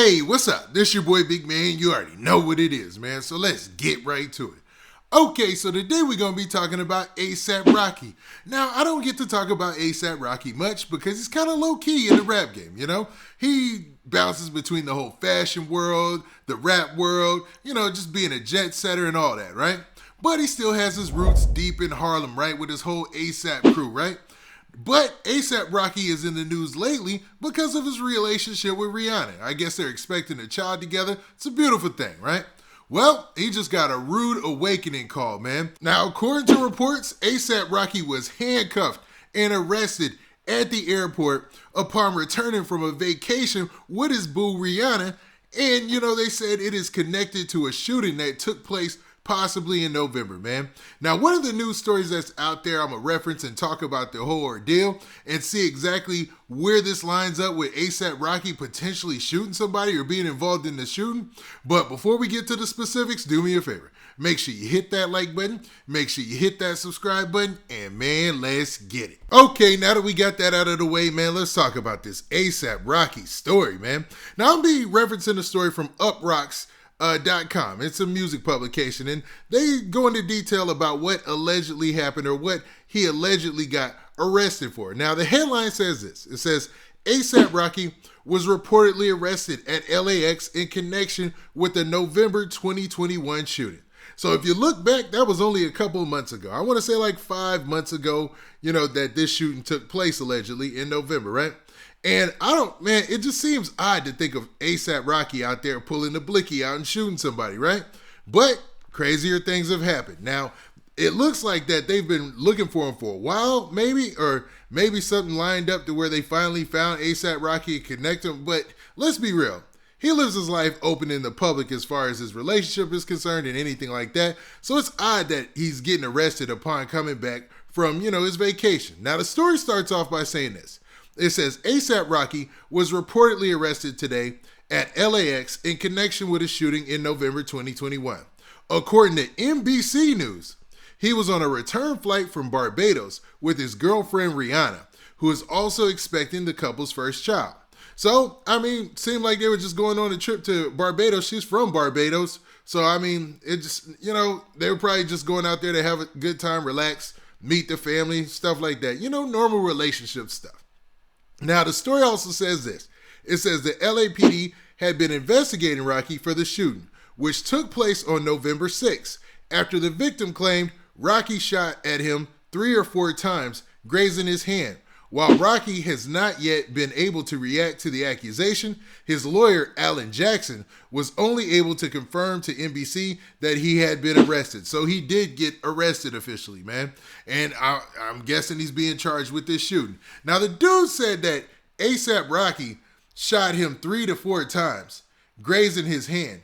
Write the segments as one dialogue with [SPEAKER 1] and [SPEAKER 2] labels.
[SPEAKER 1] Hey, what's up? This your boy Big Man. You already know what it is, man. So let's get right to it. Okay, so today we're going to be talking about ASAP Rocky. Now, I don't get to talk about ASAP Rocky much because he's kind of low-key in the rap game, you know? He bounces between the whole fashion world, the rap world, just being a jet setter and all that, right? But he still has his roots deep in Harlem, right? With his whole ASAP crew, right? But ASAP Rocky is in the news lately because of his relationship with Rihanna. I guess they're expecting a child together. It's a beautiful thing, right? Well, he just got a rude awakening call, man. Now, according to reports, ASAP Rocky was handcuffed and arrested at the airport upon returning from a vacation with his boo Rihanna. And, they said it is connected to a shooting that took place possibly in November, man. Now, one of the news stories that's out there, I'm going to reference and talk about the whole ordeal and see exactly where this lines up with ASAP Rocky potentially shooting somebody or being involved in the shooting. But before we get to the specifics, do me a favor. Make sure you hit that like button, make sure you hit that subscribe button, and man, let's get it. Okay, now that we got that out of the way, man, let's talk about this ASAP Rocky story, man. Now, I'll be referencing a story from uprocks.com. It's a music publication, and they go into detail about what allegedly happened or what he allegedly got arrested for. Now, the headline says this. It says, ASAP Rocky was reportedly arrested at LAX in connection with the November 2021 shooting. So if you look back, that was only a couple of months ago. I want to say like 5 months ago, that this shooting took place allegedly in November, right? And it just seems odd to think of ASAP Rocky out there pulling the blicky out and shooting somebody, right? But crazier things have happened. Now, it looks like that they've been looking for him for a while, or maybe something lined up to where they finally found ASAP Rocky and connect him. But let's be real. He lives his life open in the public as far as his relationship is concerned and anything like that. So it's odd that he's getting arrested upon coming back from, his vacation. Now, the story starts off by saying this. It says, ASAP Rocky was reportedly arrested today at LAX in connection with a shooting in November 2021. According to NBC News, he was on a return flight from Barbados with his girlfriend Rihana, who is also expecting the couple's first child. So, seemed like they were just going on a trip to Barbados. She's from Barbados. So, it just, they were probably just going out there to have a good time, relax, meet the family, stuff like that. Normal relationship stuff. Now, the story also says this. It says the LAPD had been investigating Rocky for the shooting, which took place on November 6th, after the victim claimed Rocky shot at him 3 or 4 times, grazing his hand. While Rocky has not yet been able to react to the accusation, his lawyer, Alan Jackson, was only able to confirm to NBC that he had been arrested. So he did get arrested officially, man. And I'm guessing he's being charged with this shooting. Now, the dude said that ASAP Rocky shot him 3 to 4 times, grazing his hand.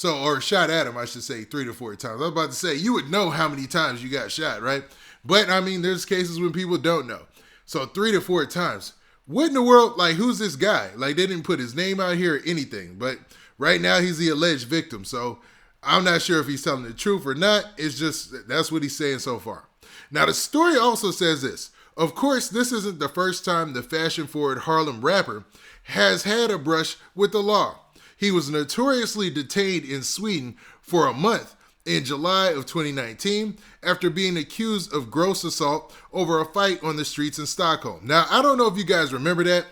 [SPEAKER 1] Or shot at him, I should say, 3 to 4 times. I was about to say, you would know how many times you got shot, right? But, there's cases when people don't know. So 3 to 4 times. What in the world, who's this guy? They didn't put his name out here or anything. But right now, he's the alleged victim. So I'm not sure if he's telling the truth or not. It's just, that's what he's saying so far. Now, the story also says this. Of course, this isn't the first time the fashion-forward Harlem rapper has had a brush with the law. He was notoriously detained in Sweden for a month in July of 2019 after being accused of gross assault over a fight on the streets in Stockholm. Now, I don't know if you guys remember that.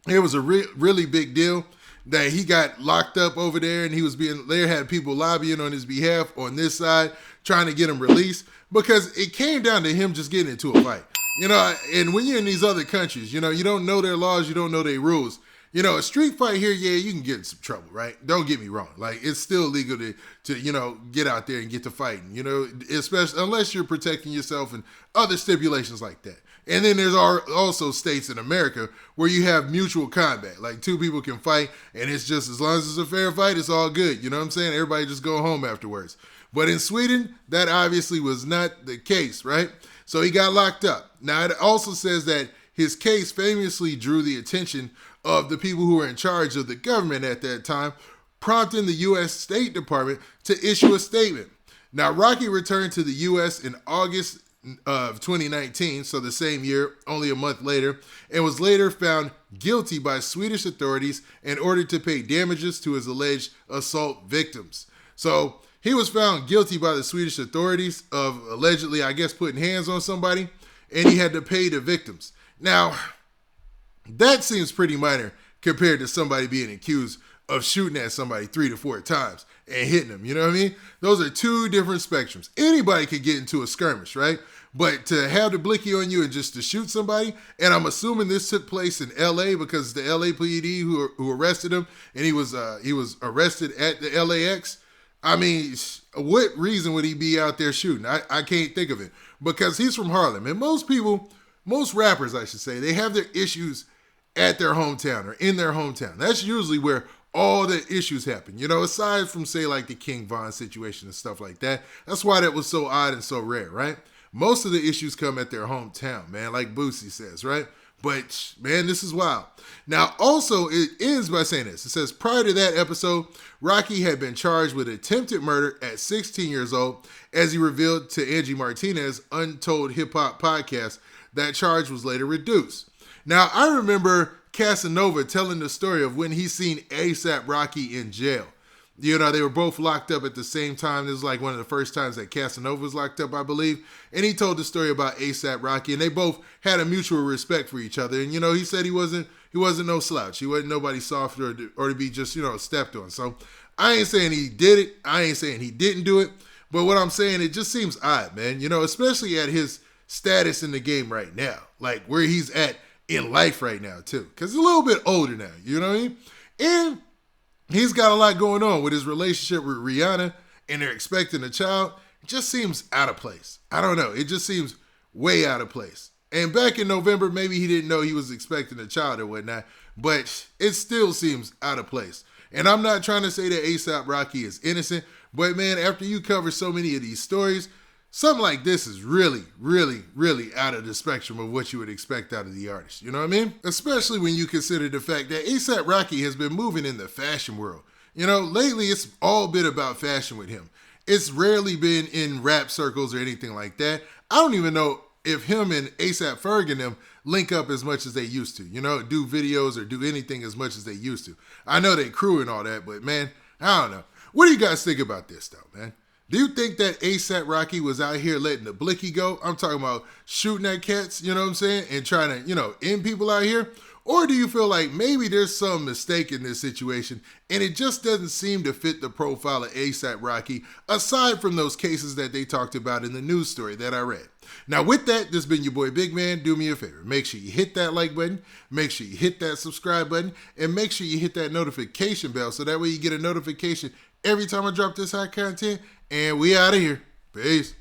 [SPEAKER 1] It was a really big deal that he got locked up over there, and there had people lobbying on his behalf on this side trying to get him released because it came down to him just getting into a fight. And when you're in these other countries, you don't know their laws, you don't know their rules. A street fight here, yeah, you can get in some trouble, right? Don't get me wrong. It's still legal to get out there and get to fighting, especially unless you're protecting yourself and other stipulations like that. And then there's also states in America where you have mutual combat. 2 people can fight, and it's just, as long as it's a fair fight, it's all good. You know what I'm saying? Everybody just go home afterwards. But in Sweden, that obviously was not the case, right? So he got locked up. Now, it also says that his case famously drew the attention of the people who were in charge of the government at that time, prompting the U.S. State Department to issue a statement. Now, Rocky returned to the U.S. in August of 2019, so the same year, only a month later, and was later found guilty by Swedish authorities and ordered to pay damages to his alleged assault victims. So he was found guilty by the Swedish authorities of allegedly, I guess, putting hands on somebody, and he had to pay the victims. Now, that seems pretty minor compared to somebody being accused of shooting at somebody 3 to 4 times and hitting them. You know what I mean? Those are two different spectrums. Anybody could get into a skirmish, right? But to have the blicky on you and just to shoot somebody, and I'm assuming this took place in LA because the LAPD who arrested him, and he was arrested at the LAX. I mean, what reason would he be out there shooting? I can't think of it, because he's from Harlem, and most rappers, I should say, they have their issues at their hometown or in their hometown. That's usually where all the issues happen, you know, aside from, say, like the King Von situation and stuff like that. That's why that was so odd and so rare, right? Most of the issues come at their hometown, man, like Boosie says, right? But, man, this is wild. Now, also, it ends by saying this. It says, prior to that episode, Rocky had been charged with attempted murder at 16 years old, as he revealed to Angie Martinez, Untold Hip Hop Podcast. That charge was later reduced. Now, I remember Casanova telling the story of when he seen A$AP Rocky in jail. You know, they were both locked up at the same time. This was like one of the first times that Casanova was locked up, I believe. And he told the story about A$AP Rocky, and they both had a mutual respect for each other. And, you know, he said he wasn't no slouch. He wasn't nobody soft or to be just, you know, stepped on. So I ain't saying he did it. I ain't saying he didn't do it. But what I'm saying, it just seems odd, man. You know, especially at his status in the game right now. Like where he's at in life right now, too. Because he's a little bit older now, you know what I mean? And he's got a lot going on with his relationship with Rihana, and they're expecting a child. It just seems out of place. I don't know. It just seems way out of place. And back in November, maybe he didn't know he was expecting a child or whatnot, but it still seems out of place. And I'm not trying to say that A$AP Rocky is innocent, but man, after you cover so many of these stories, something like this is really, really, really out of the spectrum of what you would expect out of the artist. You know what I mean? Especially when you consider the fact that A$AP Rocky has been moving in the fashion world. You know, lately it's all been about fashion with him. It's rarely been in rap circles or anything like that. I don't even know if him and A$AP Ferg and them link up as much as they used to. You know, do videos or do anything as much as they used to. I know they crew and all that, but man, I don't know. What do you guys think about this though, man? Do you think that A$AP Rocky was out here letting the blicky go? I'm talking about shooting at cats, you know what I'm saying? And trying to, you know, end people out here? Or do you feel like maybe there's some mistake in this situation and it just doesn't seem to fit the profile of A$AP Rocky, aside from those cases that they talked about in the news story that I read? Now with that, this has been your boy Big Man. Do me a favor. Make sure you hit that like button, make sure you hit that subscribe button, and make sure you hit that notification bell so that way you get a notification every time I drop this hot content. And we out of here. Peace.